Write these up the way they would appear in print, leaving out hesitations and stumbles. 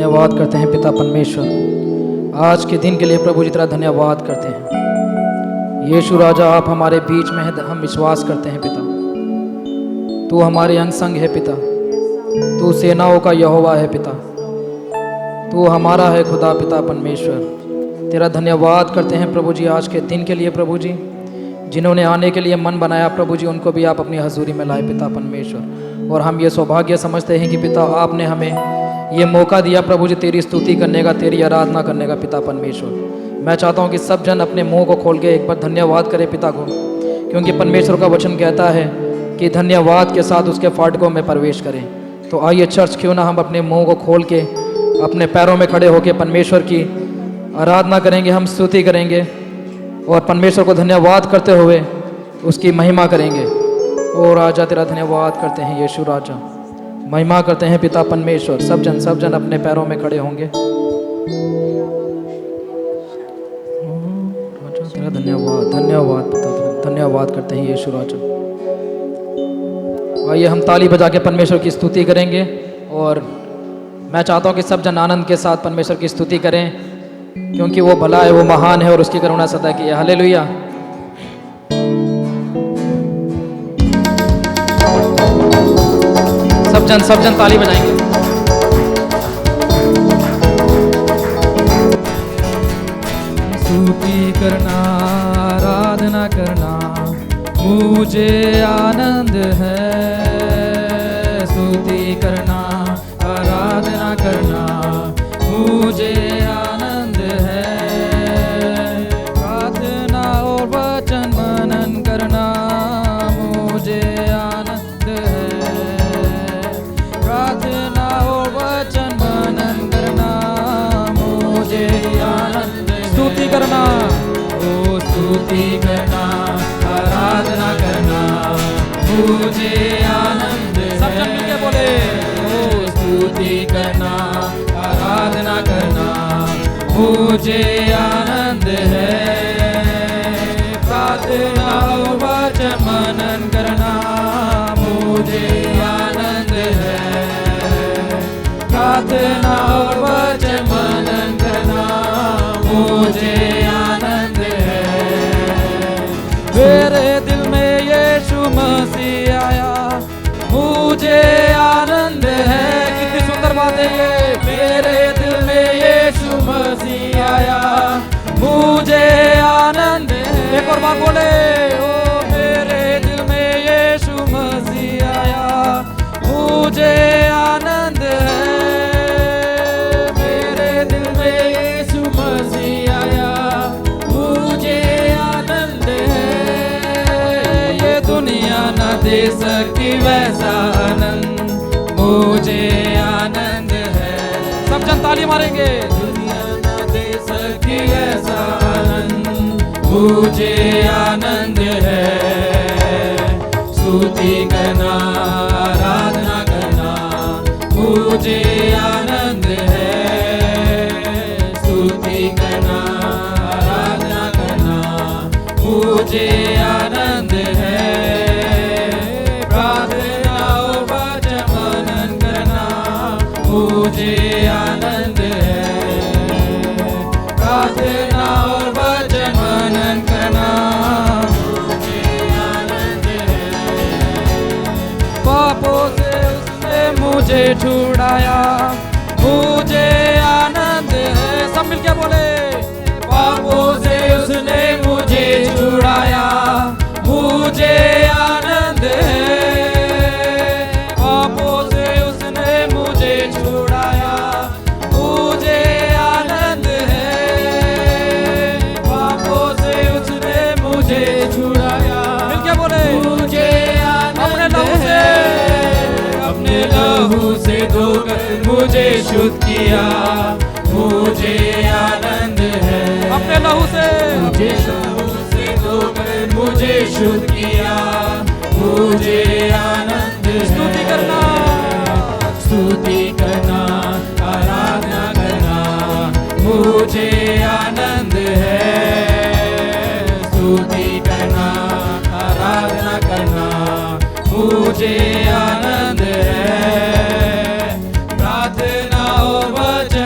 धन्यवाद करते हैं पिता परमेश्वर, आज के दिन के लिए प्रभु जी तेरा धन्यवाद करते हैं। यीशु राजा, आप हमारे बीच में हैं, हम विश्वास करते हैं पिता, तू हमारे अंग संग है पिता, तू सेनाओं का यहोवा है पिता, तू हमारा है खुदा पिता परमेश्वर। तेरा धन्यवाद करते हैं प्रभु जी आज के दिन के लिए। प्रभु जी, जिन्होंने आने के लिए मन बनाया प्रभु जी, उनको भी आप अपनी हजूरी में लाए पिता परमेश्वर। और हम ये सौभाग्य समझते हैं कि पिता आपने हमें ये मौका दिया प्रभु जी तेरी स्तुति करने का, तेरी आराधना करने का पिता परमेश्वर। मैं चाहता हूँ कि सब जन अपने मुंह को खोल के एक बार धन्यवाद करें पिता को, क्योंकि परमेश्वर का वचन कहता है कि धन्यवाद के साथ उसके फाटकों में प्रवेश करें। तो आइए चर्च, क्यों ना हम अपने मुंह को खोल के अपने पैरों में खड़े होकर परमेश्वर की आराधना करेंगे, हम स्तुति करेंगे और परमेश्वर को धन्यवाद करते हुए उसकी महिमा करेंगे। ओ राजा, तेरा धन्यवाद करते हैं यीशु राजा, महिमा करते हैं पिता परमेश्वर। सब जन अपने पैरों में खड़े होंगे। राजा तेरा धन्यवाद, धन्यवाद पिता, धन्यवाद करते हैं यीशु राजा। आइए हम ताली बजा के परमेश्वर की स्तुति करेंगे और मैं चाहता हूँ कि सब जन आनंद के साथ परमेश्वर की स्तुति करें, क्योंकि वो भला है, वो महान है और उसकी करुणा सदा की है। हालेलुया। सब जन ताली बजाएंगे। स्तुति करना, आराधना करना मुझे आनंद है। स्तुति करना, आराधना करना मुझे आनंद है। प्रार्थना और वचन मनन करना मुझे आनंद है। प्रार्थना और वचन मनन करना मुझे आनंद है। स्तुति करना, ओ स्तुति करना, आराधना करना मुझे आनंद है। सब जन मिलके बोले, ओ स्तुति करना, आराधना करना मुझे आनंद है। प्रार्थना और वचन मनन करना मुझे आनंद है। प्रार्थना और वचन मनन करना मुझे आनंद है। मेरे दिल में यीशु मसीह आया, मुझे आनंद है। कितनी सुंदर बात है ये, मेरे दिल में यीशु मसीह आया, मुझे आनंद है। एक और बार बोले, ओ मेरे दिल में यीशु मसीह आया, मुझे आनंद है। मेरे दिल में यीशु मसीह आया, मुझे आनंद है। ये दुनिया न दे सकती वैसा आनंद, मुझे आनंद है। सब जन ताली मारेंगे। दुनिया न दे सकती ऐसा आनंद, मुझे आनंद है। स्तुति करना, आराधना करना मुझे आनंद है। स्तुति करना, आराधना करना मुझे आनंद है। मुझे आनंद है। प्रार्थना और वचन मनन करना मुझे आनंद है। पापों से उसने मुझे छुड़ाया, मुझे आनंद है। सब मिलके बोले, पापों से उसने मुझे छुड़ाया, मुझे आनंद है। पापों से उसने मुझे छुड़ाया, मुझे आनंद है। पापों से उसने मुझे छुड़ाया, मिलके बोले, मुझे आनंद है। अपने लहू से धोकर मुझे शुद्ध किया, मुझे आनंद है। अपने लहू से धोकर मुझे शुद्ध किया, मुझे आनंद है। स्तुति करना, स्तुति करना, आराधना करना मुझे आनंद है। स्तुति करना, आराधना करना मुझे आनंद है। प्रार्थना और वचन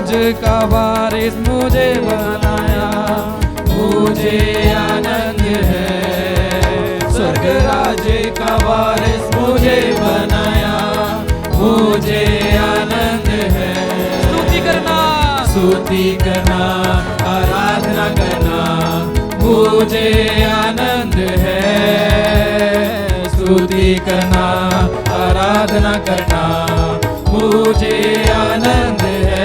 राज का वारिस मुझे बनाया, मुझे आनंद है। स्वर्ग राज का वारिस मुझे बनाया, मुझे आनंद है। स्तुति करना, स्तुति करना, आराधना करना, मुझे आनंद है। स्तुति करना, आराधना करना, मुझे आनंद है।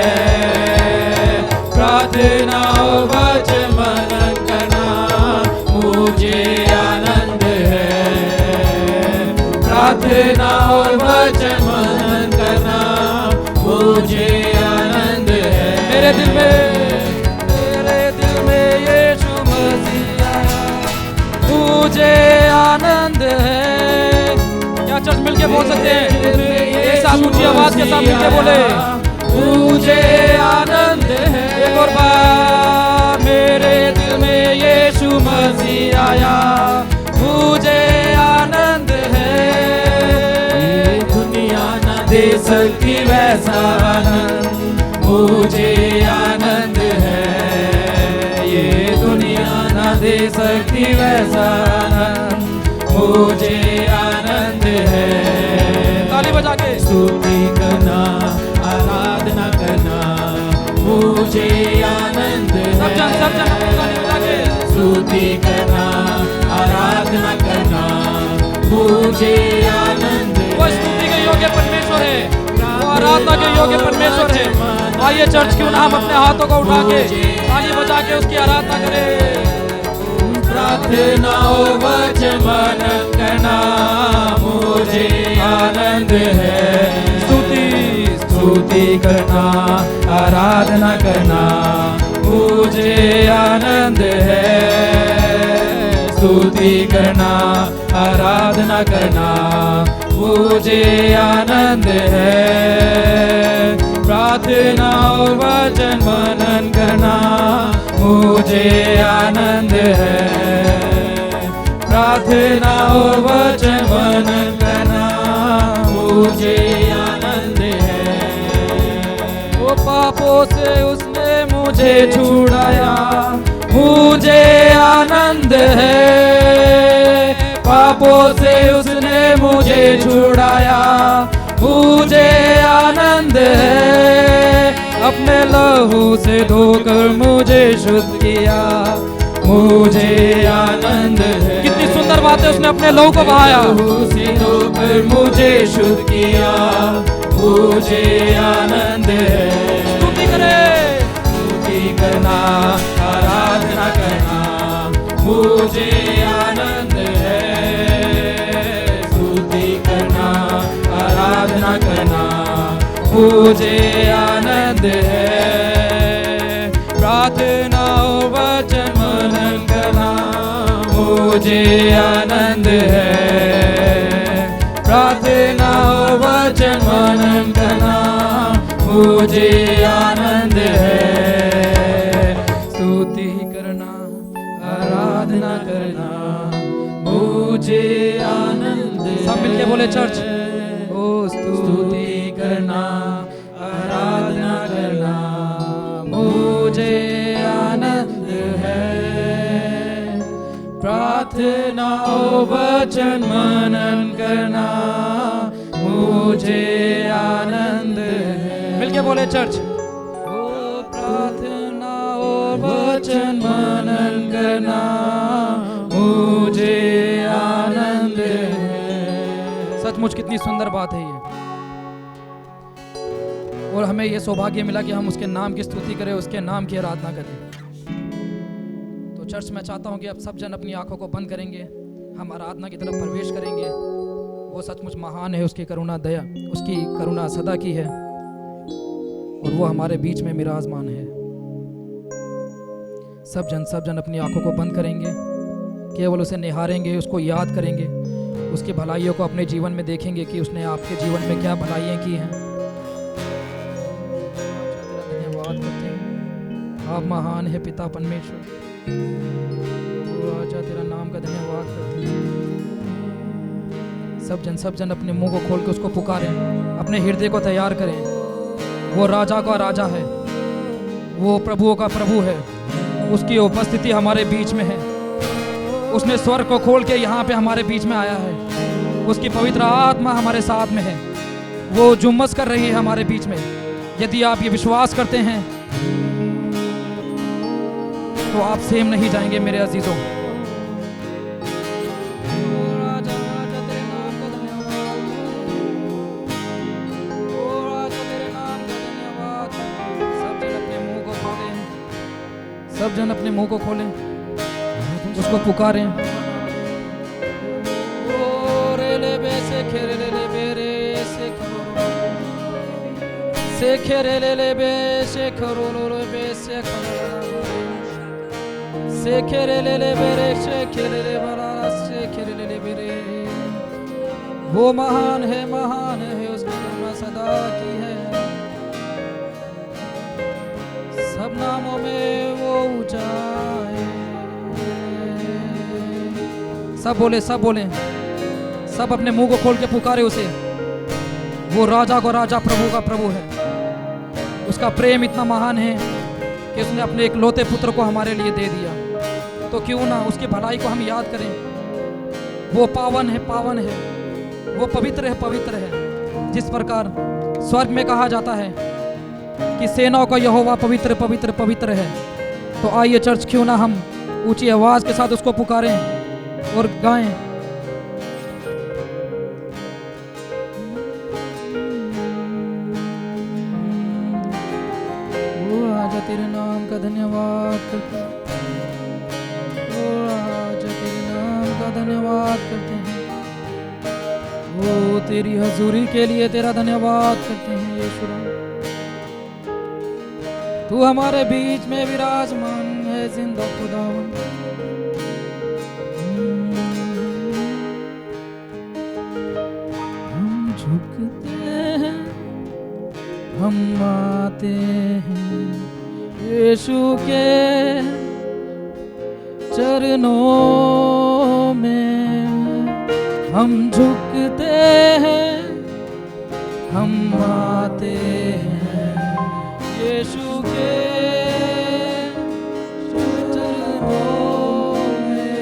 प्रार्थना और वचन मनन करना, मुझे आनंद है। प्रार्थना और वचन मनन करना, मुझे आनंद है। मेरे दिल में यीशु मसीह आया, मुझे आनंद है। क्या चर्च मिलके बोल सकते हैं? एक साथ ऊंची आवाज के साथ मिलके बोले, मुझे आनंद है। एक और बार, मेरे दिल में यीशु मसीह आया, मुझे आनंद है। ये दुनिया न दे सकती वैसा आनंद, मुझे आनंद है। ये दुनिया न दे सकती वैसा आनंद, मुझे आनंद है। ताली बजा के स्तुति करना, आराधना करना, मुझे आनंद है। सब जन ताली बजा के स्तुति करना, आराधना करना, मुझे आनंद है। वो स्तुति के योग्य परमेश्वर है, वो आराधना के योग्य परमेश्वर है। आइए चर्च, क्यों ना हम अपने हाथों को उठा के ताली बजा के उसकी आराधना करें। प्रार्थना और वचन मनन करना, मुझे आनंद है। स्तुति करना, आराधना करना, मुझे आनंद है। स्तुति करना, आराधना करना, मुझे आनंद है। प्रार्थना और वचन मनन करना, मुझे आनंद है। प्रार्थना और वचन मनन करना, मुझे आनंद है। वो पापों से उसने मुझे छुड़ाया, मुझे आनंद है। पापों से उसने मुझे छुड़ाया, मुझे आनंद है। अपने लहू से धोकर मुझे शुद्ध किया, मुझे आनंद है। कितनी सुंदर बात है, उसने अपने लहू को बहाया, लहू से धोकर मुझे शुद्ध किया, मुझे आनंद है। स्तुति करें, स्तुति करना, आराधना करना, मुझे आनंद है। स्तुति करना, आराधना करना, मुझे आनंद है। प्रार्थना और वचन मनन करना, मुझे आनंद है। प्रार्थना और वचन मनन करना, मुझे आनंद है। स्तुति करना, आराधना करना, मुझे आनंद है। सब मिलके बोले चर्च, ओ स्तुति करना, आराधना करना, मुझे आनंद है। प्रार्थना और वचन मनन करना, मुझे आनंद है। मिलके बोले चर्च, ओ प्रार्थना और वचन मनन करना, मुझे आनंद है। सचमुच कितनी सुंदर बात है ये, और हमें ये सौभाग्य मिला कि हम उसके नाम की स्तुति करें, उसके नाम की आराधना करें। तो चर्च, मैं चाहता हूं कि अब सब जन अपनी आंखों को बंद करेंगे, हम आराधना की तरफ प्रवेश करेंगे। वो सचमुच महान है, उसकी करुणा दया, उसकी करुणा सदा की है, और वो हमारे बीच में विराजमान है। सब जन अपनी आंखों को बंद करेंगे, केवल उसे निहारेंगे, उसको याद करेंगे, उसकी भलाइयों को अपने जीवन में देखेंगे कि उसने आपके जीवन में क्या भलाइयाँ की हैं। धन्यवाद करते हैं, आप महान है पिता परमेश्वर। राजा तेरा नाम का धन्यवाद करते हैं। सब जन अपने मुंह को खोल के उसको पुकारें, अपने हृदय को तैयार करें। वो राजा का राजा है, वो प्रभुओं का प्रभु है, उसकी उपस्थिति हमारे बीच में है। उसने स्वर्ग को खोल के यहाँ पे हमारे बीच में आया है। उसकी पवित्र आत्मा हमारे साथ में है, वो जुम्मस कर रही है हमारे बीच में। यदि आप ये विश्वास करते हैं तो आप सेम नहीं जाएंगे मेरे अजीजों। सब जन अपने मुंह को खोलें, उसको पुकारें। वो महान है, महान है, उसकी करुणा सदा की है। सब नामों में वो ऊंचा है। सब बोले, सब बोले, सब अपने मुंह को खोल के पुकारे उसे। वो राजा को राजा, प्रभु का प्रभु है। उसका प्रेम इतना महान है कि उसने अपने एक लौते पुत्र को हमारे लिए दे दिया। तो क्यों ना उसकी भलाई को हम याद करें। वो पावन है, पावन है, वो पवित्र है, पवित्र है। जिस प्रकार स्वर्ग में कहा जाता है कि सेनाओं का यहोवा पवित्र पवित्र पवित्र है, तो आइए चर्च, क्यों ना हम ऊंची आवाज के साथ उसको पुकारें और गाएं। ओ आजा तेरे नाम का धन्यवाद करते हैं, ओ आजा तेरे नाम का धन्यवाद करते हैं, ओ तेरी हजूरी के लिए तेरा धन्यवाद करते हैं। यीशु तू हमारे बीच में विराजमान है, जिंदा खुदावन। हम झुकते हैं, हम आते हैं यीशु के चरणों में। हम झुकते हैं, हम आते हैं यीशु के चरणों में।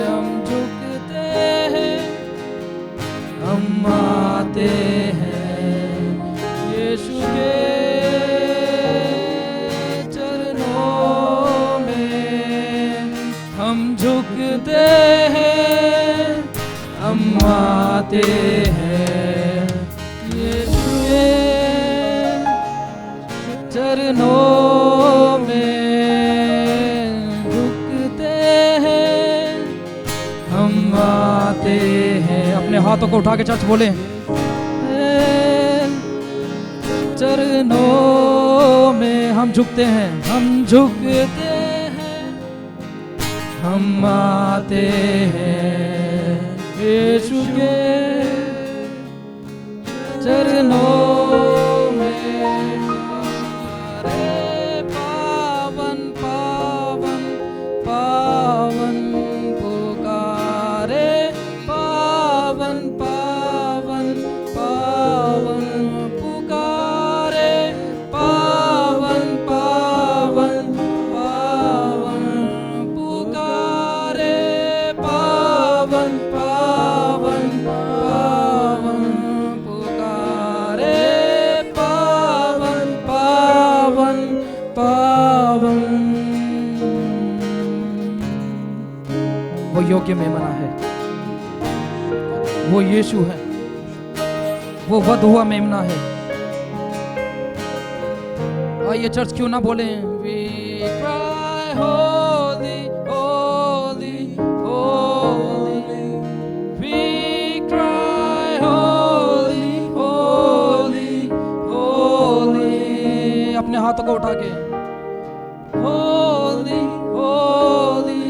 हम झुकते हैं, हम आते हैं यीशु के चरणों में। हम झुकते हैं, हम आते हैं यीशु के चरणों में। झुकते हैं, हम आते हैं। अपने हाथों को उठा के चर्च बोले, चरणों में हम झुकते हैं, हम झुकते हैं, हम आते हैं यीशु के चरणों में। पावन पावन पावन पुकारे, पावन पावन पावन पुकारे, पावन पावन पावन पुकारे, पावन पावन पावन पुकारे, पावन पावन पावन। वो योग्य मेमना है, वो यीशु है, वो वध हुआ मेमना है। आइए चर्च, क्यों ना बोले, We cry holy, holy, holy. We cry holy, holy, holy. अपने हाथों को उठा के, holy, holy,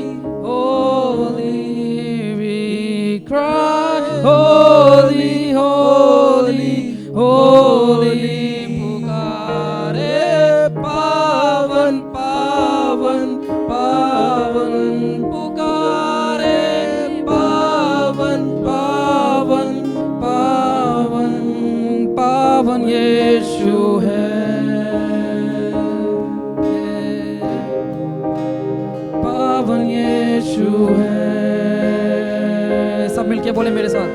holy. We cry holy, holy, holy. पुकारे, पावन पावन पावन पुकारे, पावन पावन पावन पावन यीशु है। यीशु है। सब मिलके बोले मेरे साथ,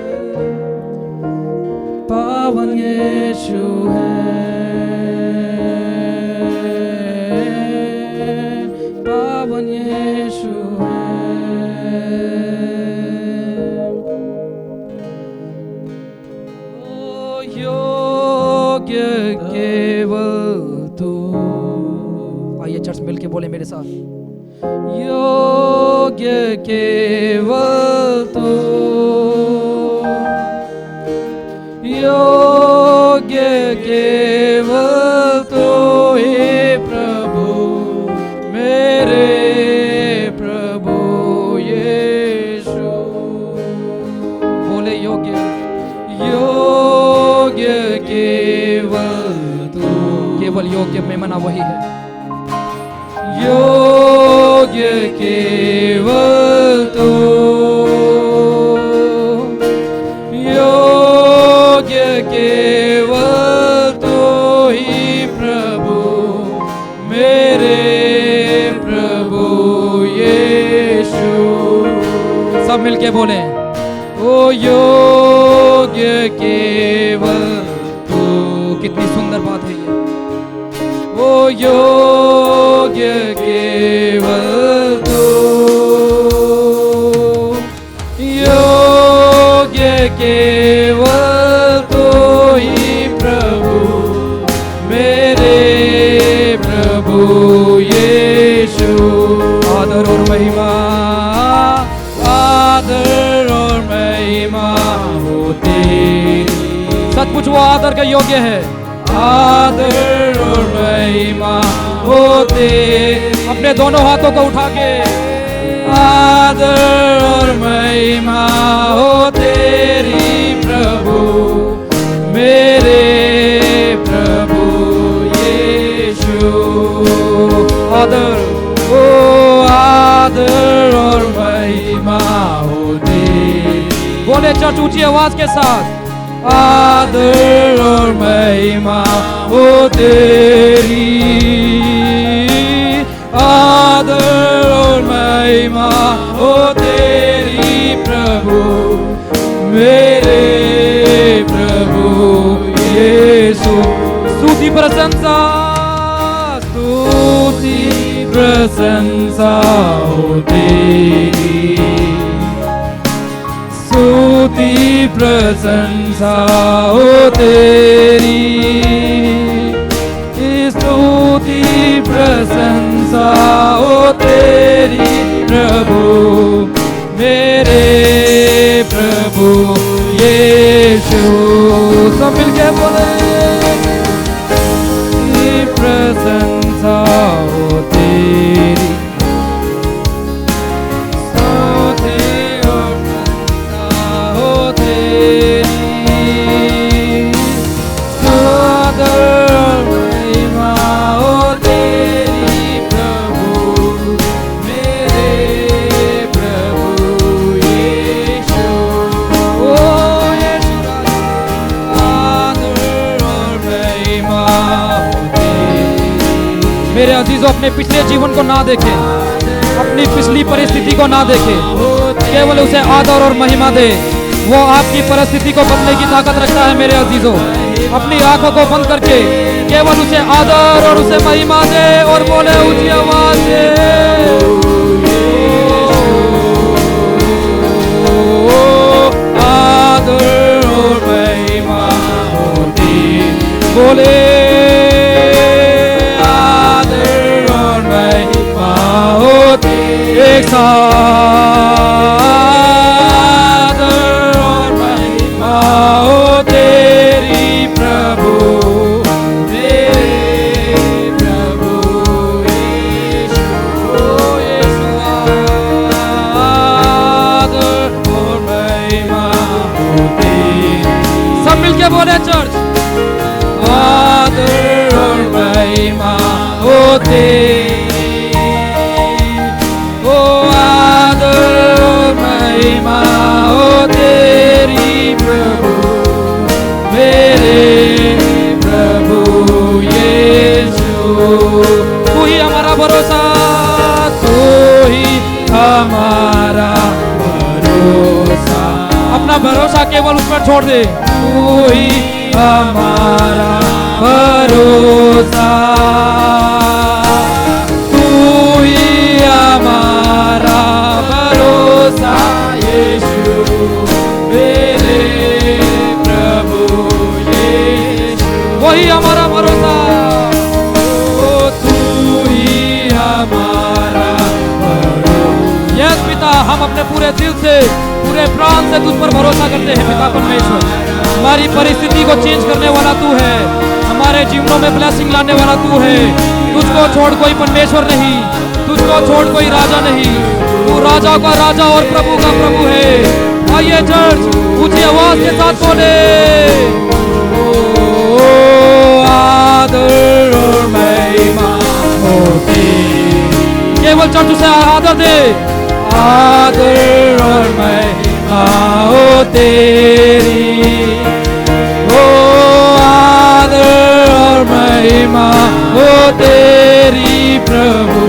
पावन यीशु है, पावन यीशु है। ओ योग्य केवल तू। आइए चर्च मिलके बोले मेरे साथ, योग्य केवल तू, योग्य केवल तू ही प्रभु, मेरे प्रभु यीशु। बोले योग्य, योग्य केवल तू। केवल योग्य में मना वही है, योग्य केवल तू, योग्य केवल तू ही प्रभु, मेरे प्रभु यीशु। सब मिलके बोले, ओ योग्य केवल तू। कितनी सुंदर बात है ये, ओ योग्य केवल तू, योग्य केवल तू ही प्रभु, मेरे प्रभु यीशु। आदर और महिमा, आदर और महिमा हो तेरी। सचमुच वो आदर का योग्य है। आदर और महिमा होते। अपने दोनों हाथों को उठा के, आदर और महिमा हो तेरी प्रभु, मेरे प्रभु यीशु। आदर, ओ आदर और महिमा हो तेरी। बोले चर्च ऊंची आवाज के साथ, आदर और महिमा हो तेरी, आदर और महिमा हो तेरी प्रभु, मेरे प्रभु यीशु। स्तुति प्रशंसा, स्तुति प्रशंसा हो तेरी, स्तुति प्रशंसा हो तेरी, स्तुति प्रशंसा हो तेरी प्रभु, मेरे प्रभु यीशु। सब मिलके बोले, प्रशंसा हो तेरी, मेरे अजीजों, अपने पिछले जीवन को ना देखें, अपनी पिछली परिस्थिति को ना देखें, केवल उसे आदर और महिमा दे। वो आपकी परिस्थिति को बदलने की ताकत रखता है। मेरे अजीजों, अपनी आंखों को बंद करके केवल उसे आदर और उसे महिमा दे और बोले ऊंची आवाज से, आदर और महिमा होती। बोले एक साथ, और महिमा हो तेरी प्रभु, मेरे प्रभु यीशु। आदर और महिमा हो तेरी। सब मिलके बोले चर्च, आदर और महिमा हो तेरी, महिमा हो तेरी प्रभु, मेरे प्रभु यीशु। तू ही हमारा भरोसा, तू ही हमारा केवल उस पर छोड़ दे। तू ही हमारा भरोसा, तू ही हमारा भरोसा यीशु मेरे प्रभु यीशु, वही हमारा भरोसा। ओ तू ही हमारा भरोसा। यस पिता, हम अपने पूरे दिल से पूरे प्राण से तुझ पर भरोसा करते हैं पिता परमेश्वर। हमारी परिस्थिति को चेंज करने वाला तू है, हमारे जीवनों में ब्लेसिंग लाने वाला तू है। तुझको छोड़ कोई परमेश्वर नहीं, तुझको छोड़ कोई राजा नहीं। तू राजा का राजा और प्रभु का प्रभु है। आइए चर्च ऊंची आवाज के साथ बोले, ओ आदर और महिमा होती। केवल चर्च उसे आदर दे। आदर और महिमा हो तेरी, ओ आदर और महिमा हो तेरी प्रभु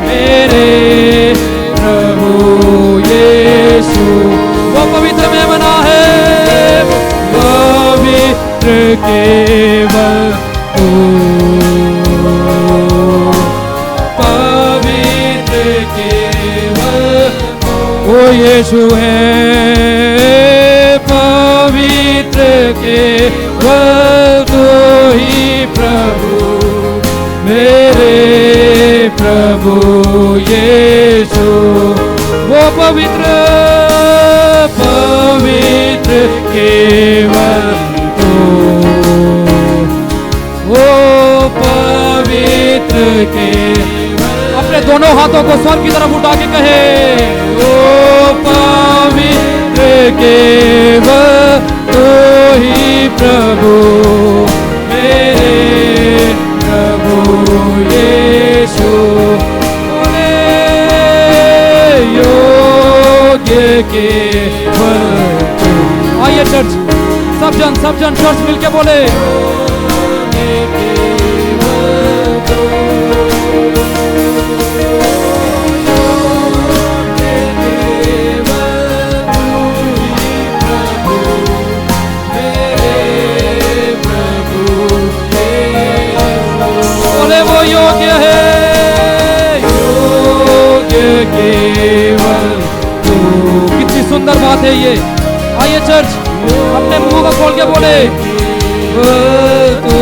मेरे प्रभु यीशु। वो पवित्र में बना है, पवित्र केवल तू, पवित्र केवल वो यीशु है। पवित्र केवल तू ही प्रभु मेरे प्रभु यीशु। वो पवित्र पवित्र केवल तू, वो पवित्र केवल। अपने दोनों हाथों को स्वर्ग की तरफ उठा के कहे, ओ पवित्र केवल तू ही प्रभु मेरे प्रभु यीशु। बोले योग्य केवल तू। आइए चर्च, सब जन चर्च मिलके बोले, योग्य है, योग्य केवल तू। कितनी सुंदर बात है ये। आइए चर्च अपने मुंह को खोल के बोले, तू।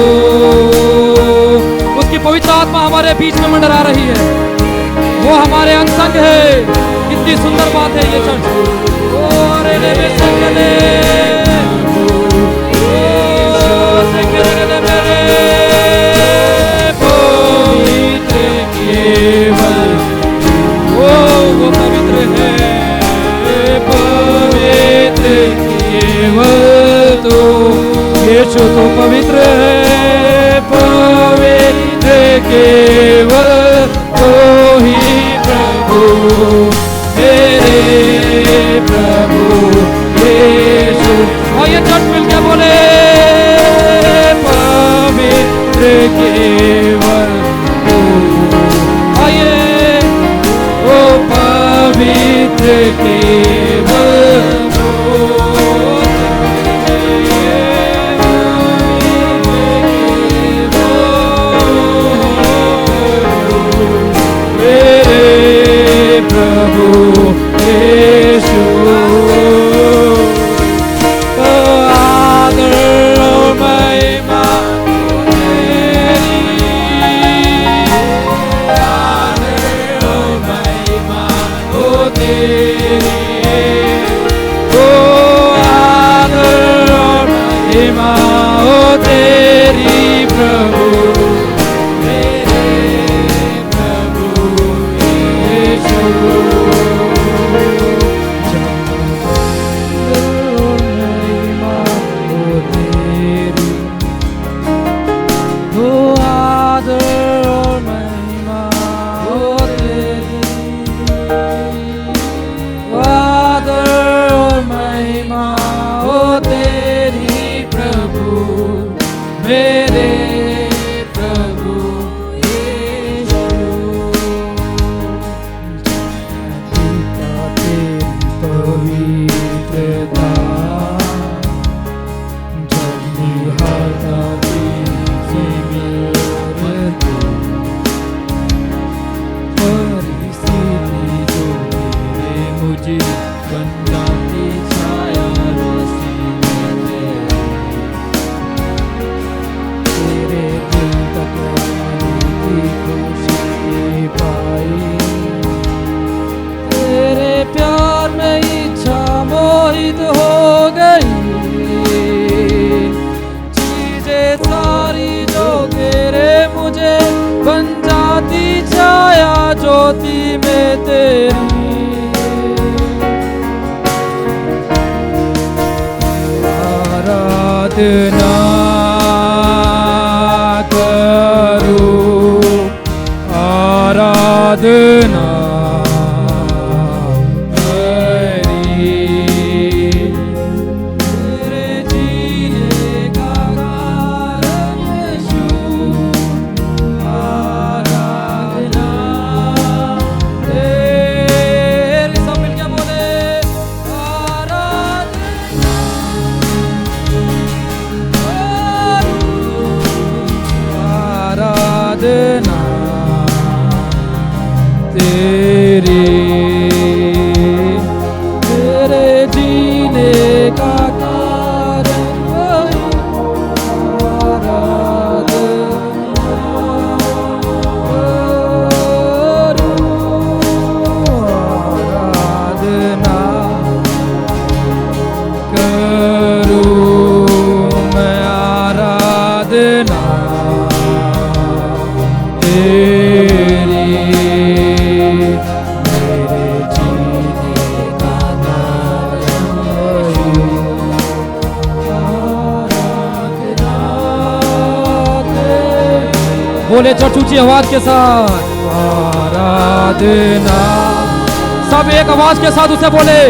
उसकी पवित्र आत्मा हमारे बीच में मंडरा रही है, वो हमारे अंग संग है। कितनी सुंदर बात है ये चर्च। वो पवित्र है, पवित्र केवल तू यीशु। तो पवित्र है, पवित्र केवल तू ही प्रभु मेरे प्रभु यीशु। और ये चर्च मिलके बोले, पवित्र केवल तू। आइए, ओ पवित्र केवल तू, मेरे प्रभु यीशु। आदर और महिमा तेरी, आदर और महिमा हो तेरी, ओ आदर और महिमा हो तेरी प्रभु मेरे प्रभु यीशु। स्तुति में तेरी आराधना करूं, आराधना तेरे जीने का कारण वही आराधना करूं, मैं आराधना तेरी, मेरे जीने का कारण वही आराधना तेरी। बोले चर्च ऊंची आवाज के साथ आराधना, सब एक आवाज के साथ उसे बोले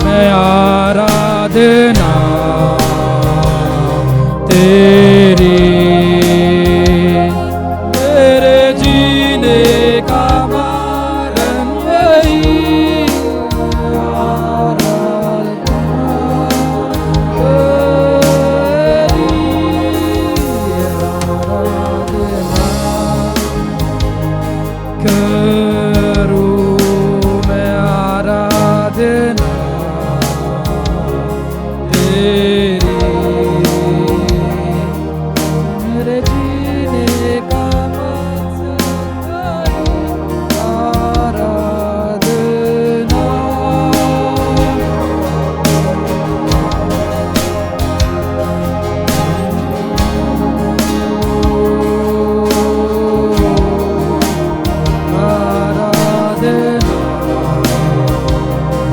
मैं आराधना तेरी, मेरे जीने का कारण वही आराधना तेरी, आराधना करूं, मैं आराधना तेरी, मेरे जीने का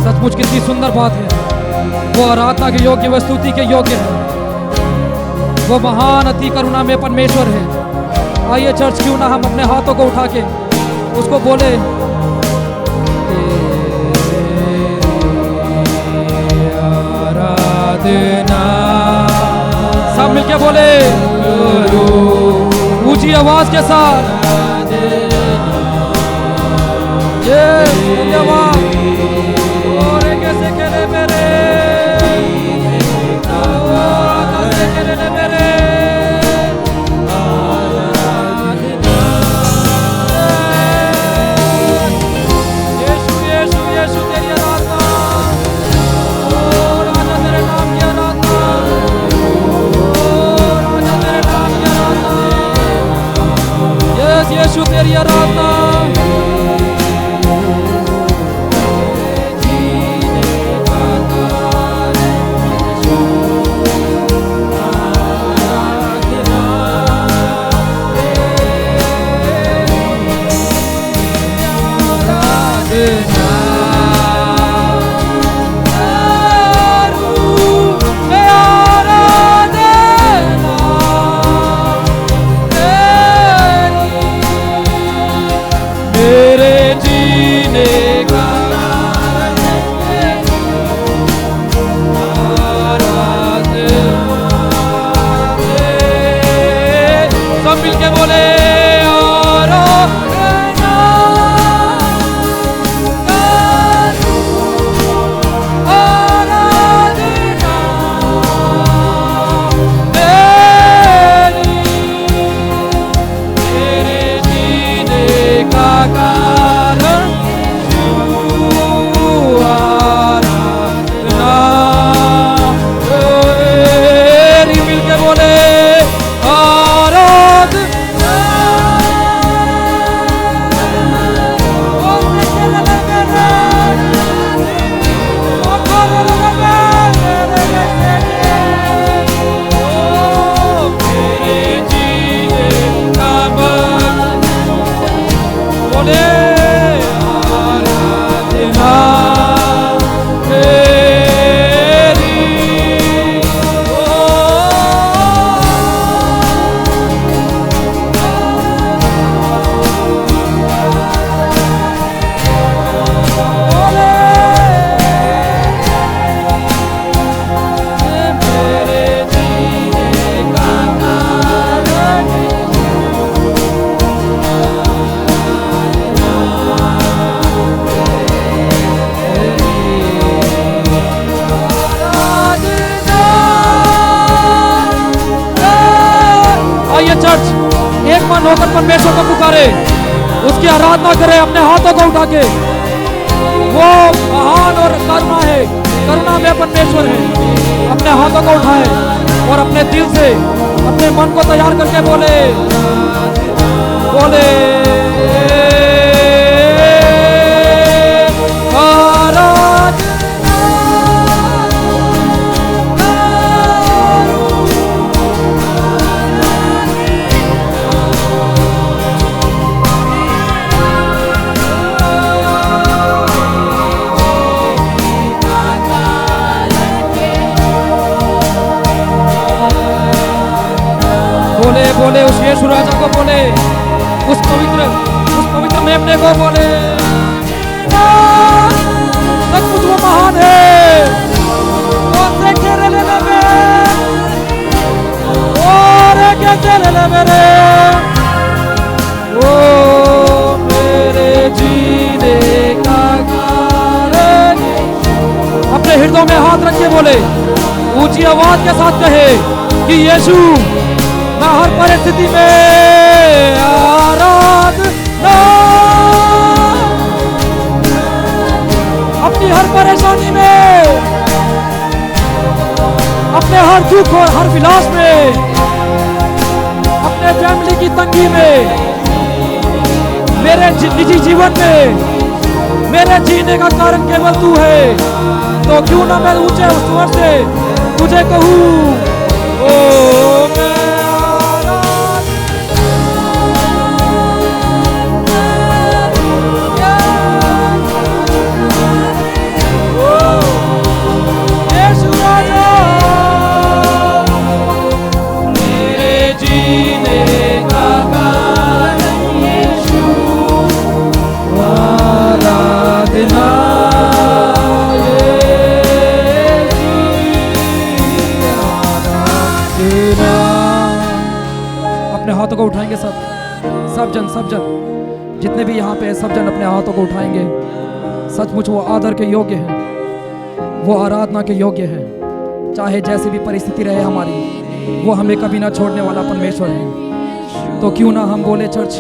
सचमुच कितनी सुंदर बात है। वो आराधना के योग्य, वो स्तुति के योग्य है। वो महान अति करुणा में परमेश्वर है। आइए चर्च, क्यों ना हम अपने हाथों को उठा के उसको बोले आराधना, सब मिलके बोले ऊंची आवाज के साथ ये आवाज कैसे करे मेरे कैसे करे मेरे यीशु यीशु यीशु तेरी आराधना, ओ राजा तेरे नाम की आराधना, ओ राजा तेरे नाम की आराधना, यस यीशु तेरी आराधना। चर्च एक मन होकर परमेश्वर को पुकारे, उसकी आराधना करे अपने हाथों को उठा के। वो महान और करुणा है, करुणा में परमेश्वर है। अपने हाथों को उठाए और अपने दिल से अपने मन को तैयार करके बोले बोले बोले उस यीशु राजा को बोले, उस पवित्र मेमने को बोले, सचमुच वो महान है। ओ मेरे जीने का कारण। अपने हृदय में हाथ रख के बोले, ऊंची आवाज के साथ कहे कि यीशु मैं हर परिस्थिति में आराधना, अपनी हर परेशानी में, अपने हर दुख और हर विलास में, अपने फैमिली की तंगी में, मेरे निजी जीवन में, मेरे जीने का कारण केवल तू है। तो क्यों ना मैं ऊंचे स्वर से तुझे कहूँ, ओ मैं हाथों को उठाएंगे सब जन जितने भी यहाँ पे सब जन अपने हाथों को उठाएंगे। सचमुच वो आदर के योग्य है, वो आराधना के योग्य है। चाहे जैसी भी परिस्थिति रहे हमारी, वो हमें कभी ना छोड़ने वाला परमेश्वर है। तो क्यों ना हम बोले चर्च,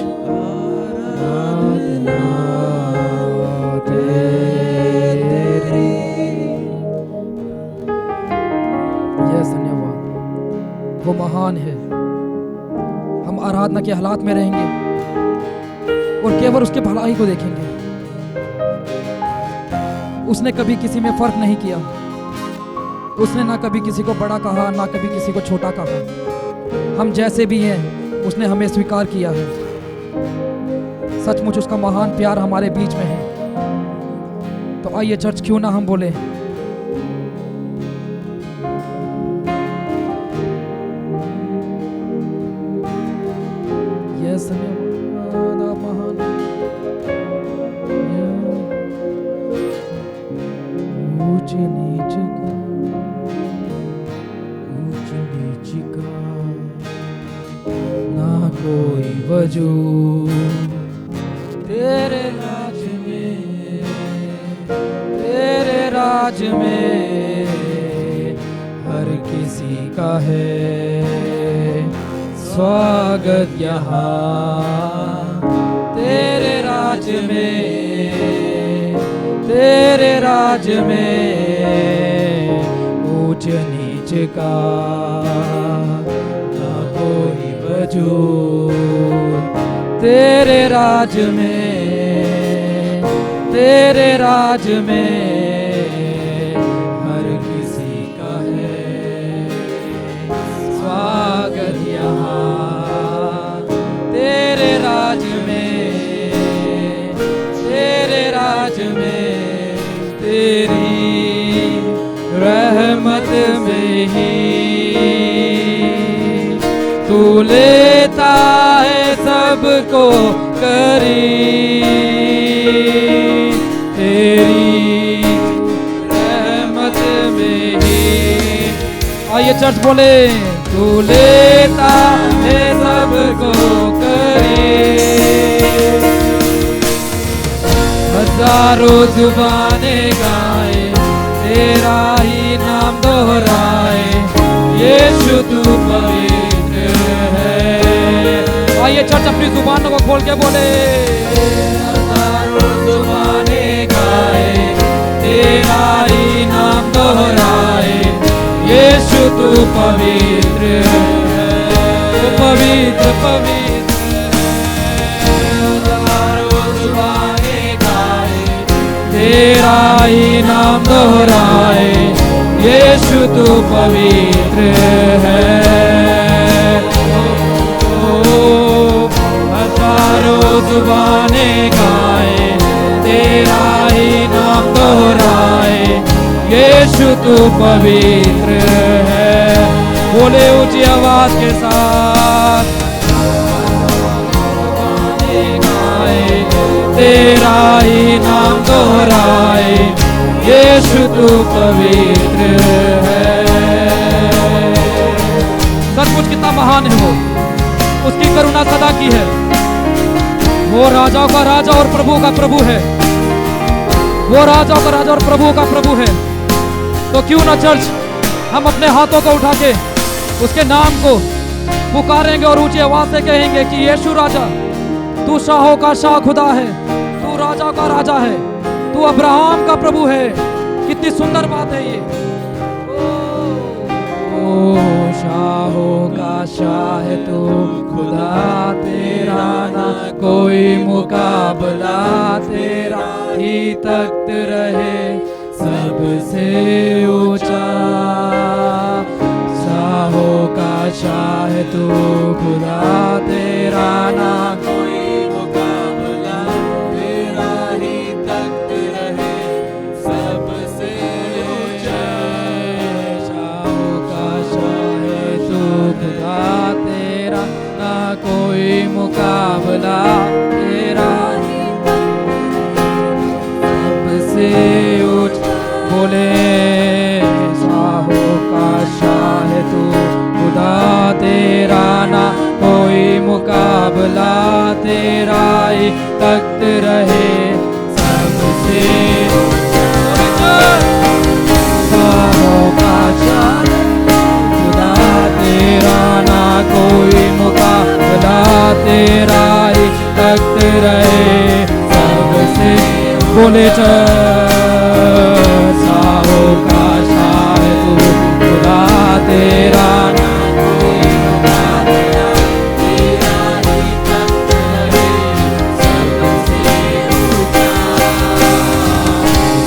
धन्यवाद। वो महान है। हम आराधना के हालात में रहेंगे और केवल उसके भलाई को देखेंगे। उसने कभी किसी में फर्क नहीं किया। उसने ना कभी किसी को बड़ा कहा, ना कभी किसी को छोटा कहा। हम जैसे भी हैं उसने हमें स्वीकार किया है। सचमुच उसका महान प्यार हमारे बीच में है। तो आइए चर्च, क्यों ना हम बोले, तेरे राज में हर किसी का है स्वागत यहाँ। तेरे राज में ऊंच नीच का ना कोई वजूद। तेरे राज में हर किसी का है स्वागत यहाँ। तेरे राज में तेरी रहमत में ही तू लेता है सबको करीब। तेरी रहमत में ही, आइए चर्च बोले, तू लेता है सबको करीब। हजारों जुबाने गाए तेरा ही नाम दोहराए, यीशु तू पवित्र है। आइए चर्च अपनी जुबानों को खोल के बोले, हजारों जुबानें गाए, तेरा ही नाम दोहराए, यीशु तू पवित्र है, तू पवित्र पवित्र है। हजारों जुबानें गाए, तेरा ही नाम दोहराए, यीशु तू पवित्र है। हजारों जुबानें गाए, तेरा ही नाम दोहराए, यीशु तू पवित्र है। बोले ऊंची आवाज के साथ, जुबानें गाए, तेरा ही नाम दोहराए, यीशु तू पवित्र है। सचमुच कितना महान है वो, उसकी करुणा सदा की है। वो राजाओं का राजा और प्रभु का प्रभु है, वो राजाओं का राजा और प्रभु का प्रभु है। तो क्यों ना चर्च हम अपने हाथों को उठा के उसके नाम को पुकारेंगे और ऊंची आवाज से कहेंगे कि यीशु राजा, तू शाहों का शाह खुदा है, तू राजा का राजा है, तू अब्राहम का प्रभु है। कितनी सुंदर बात है ये। ओ शाहों का शाह है तू खुदा, तेरा ना कोई मुकाबला, तेरा ही तख्त रहे सबसे ऊंचा। शाहों का शाह है तू खुदा, तेरा ना कोई मुकाबला, तेरा ही तख्त रहे सबसे ऊंचा। शाहों का शाह है तू खुदा, तेरा ना कोई मुकाबला, तेरा ही सबसे ऊंचा। बोले शाहों का शाह है तू खुदा, तेरा ना कोई मुकाबला, तेरा ही तख्त रहे सबसे ऊंचा। शाहों का शाह खुदा, तेरा ना कोई मुकाबला, तेरा ही तख्त रहे सबसे। बोले शाहों का शाह है तू खुदा, तेरा ना कोई मुकाबला, तेरा ही तख्त रहे सबसे ऊंचा।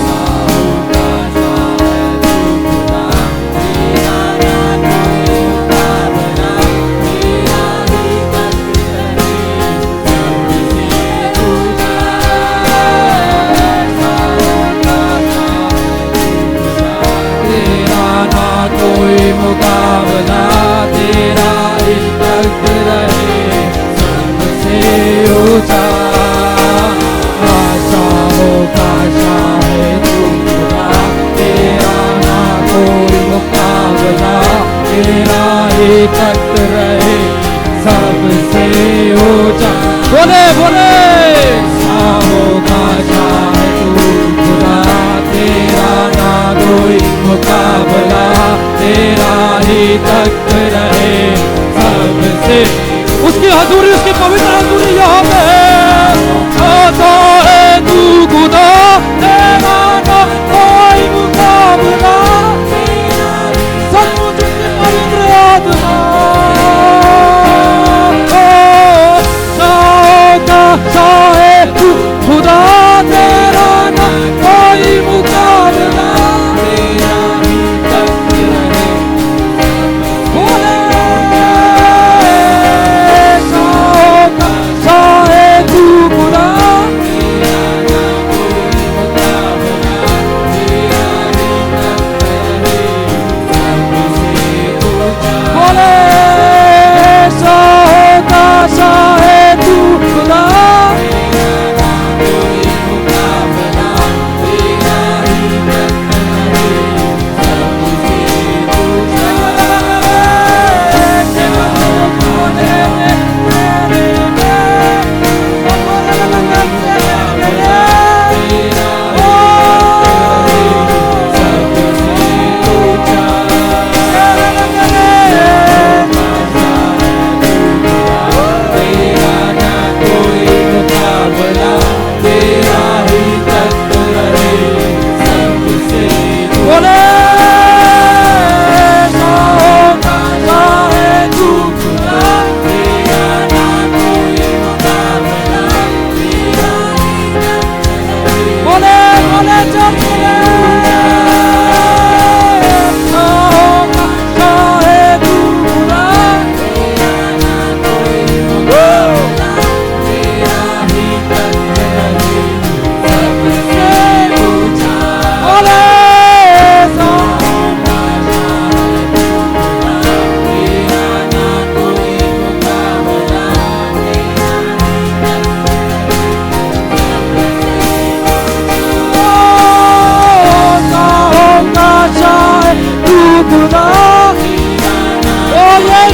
शाहों का शाह है तू खुदा, तेरा ना कोई मुकाबला, तेरा ही तख्त रहे सबसे ऊंचा। तेरा ना कोई मुकाबला, तेरा ही तख्त रहे सबसे ऊंचा। शाहों का शाह है तू खुदा, तेरा ना कोई मुकाबला, तेरा ही तख्त रहे सबसे ऊंचा। बोले बोले शाहों का शाह है तू खुदा, तेरा ना कोई मुकाबला, तेरा ही तख्त रहे सबसे। उसकी हजूरी, उसकी पवित्र हजूरी यहाँ पे आता है तू खुदा, तेरा ना कोई मुकाबला, सचमुच उसकी पवित्र आत्मा। शाहों का शाह है तू खुदा, तेरा ना कोई मुकाबला, तेरा ही तख्त रहे। बोले शाहों का शाह है तू खुदा, तेरा ना कोई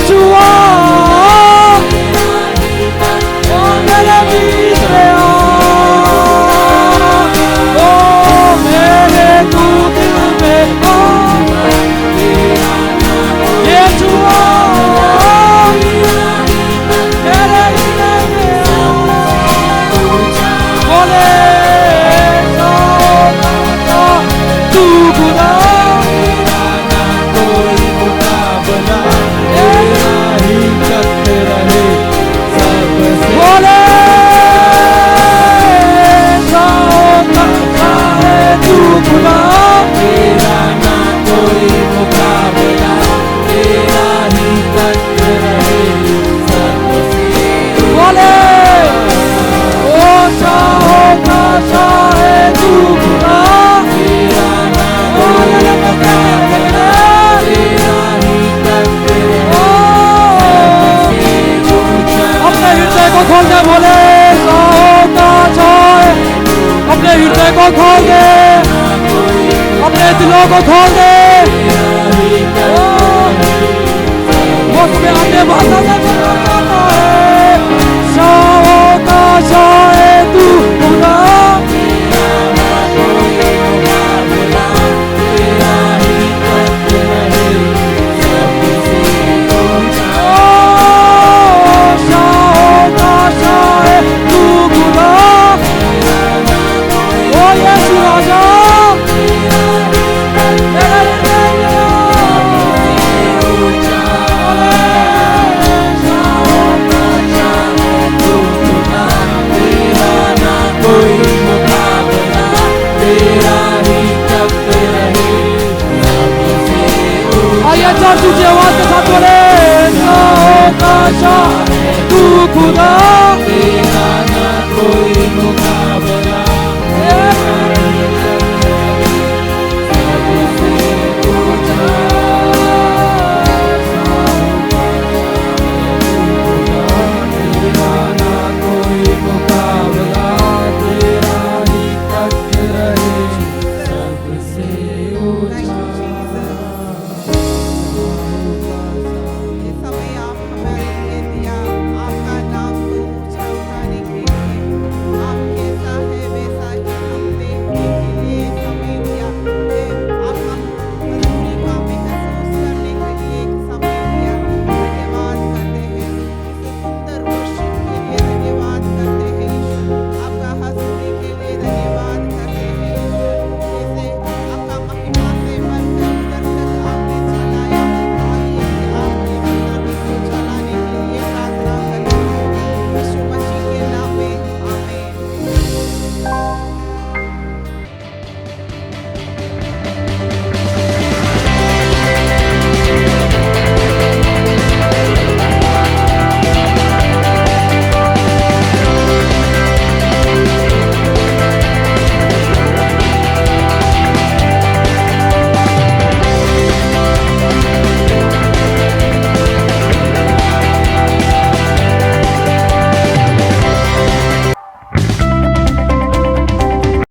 यीशुआ ओ मेरे बीच में आ, ओ मेरे तू दिल में आ, यीशुआ मेरे हृदय में आ, बोले तू खुदा बोले तू खुदा तेरा ना कोई मुकाबला, तेरा ही तख्त रहे सबसे। बोले ओ चाहो ना चाहे तू खुदा तेरा ना कोई मुकाबला, तेरा ही तख्त रहे सबसे ऊंचा। अपने हृदय को खोल दे, बोले चाहो ना चाहे, अपने हृदय को खोल दे, अपने दिलों को खोल दे।